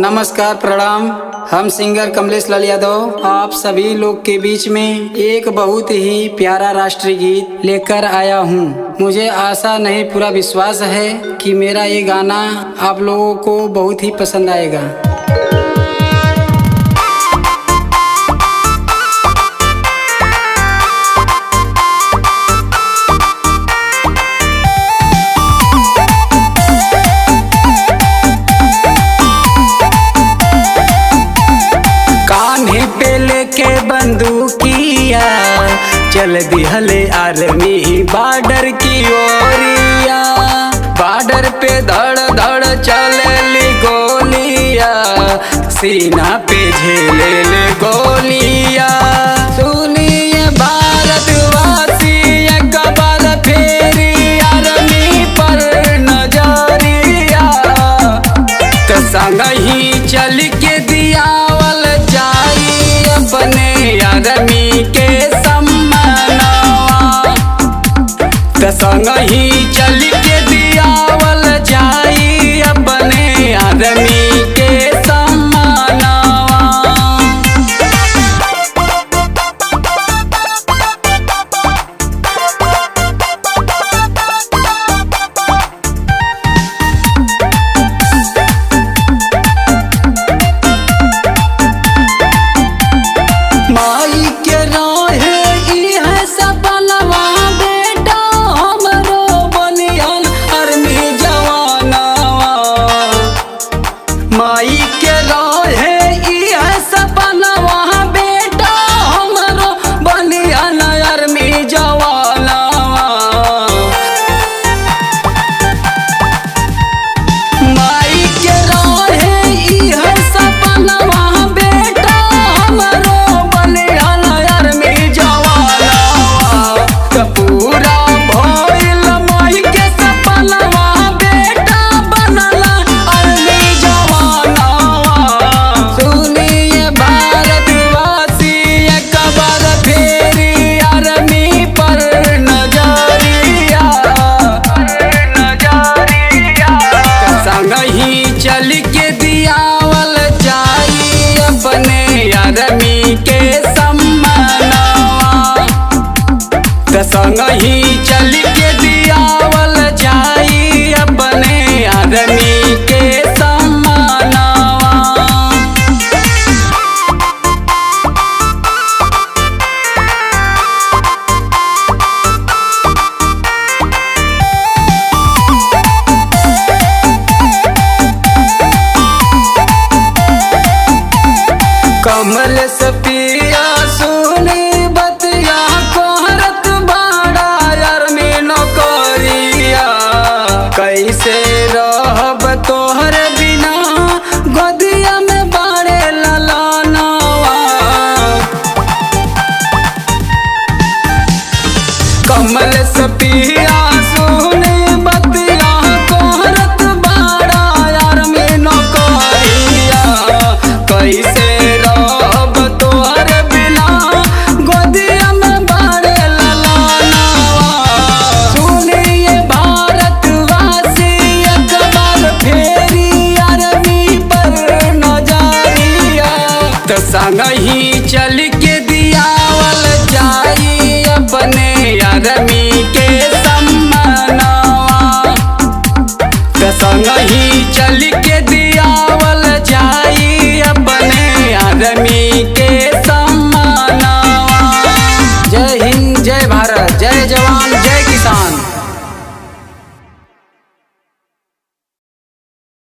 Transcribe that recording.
नमस्कार, प्रणाम। हम सिंगर कमलेश लाल यादव आप सभी लोग के बीच में एक बहुत ही प्यारा राष्ट्रीय गीत लेकर आया हूँ। मुझे आशा नहीं पूरा विश्वास है कि मेरा ये गाना आप लोगों को बहुत ही पसंद आएगा। के बंदूकिया चल दिहले आर्मी बॉर्डर की ओरिया, बॉर्डर पे धड़ धड़ चले गोलिया, सीना पे झेले ले गोलिया। सुनिए भारतवासी एक बार फेरी आर्मी पर नजरिया, तो संग ही चल के दियावल जाई अपने आदमी के सम्मानवा, तो संग ही चल के दियावल जाई अपने आदमी के सम्मानवा। माई के रहे इह सपनवा बेटा हमरो बनियान आर्मी जवानवा, माई के रहे इह सपनवा बेटा हमरो बनियान आर्मी जवानवा, तो पूरा भइल माई के सपनवा बेटा बनला आर्मी जवान। सुनिए भारतवासी एक बार फेरी आर्मी पर नजरिया, संग ही चल के दियावल जाई अपने आर्मी के सम्मानवा, तो संग ही चल के दियावल जाई अपने आर्मी के सम्मानवा। कमल सपिया सुनी बतिया कोहरत बाड़ा आर्मी नौकरिया, कैसे रहब तोहर बिना गोदिया में बाड़े ललनवा। कमल सपिया सुनी बतिया कोहरत बाड़ा आर्मी नौकरिया, कैसे संग ही चल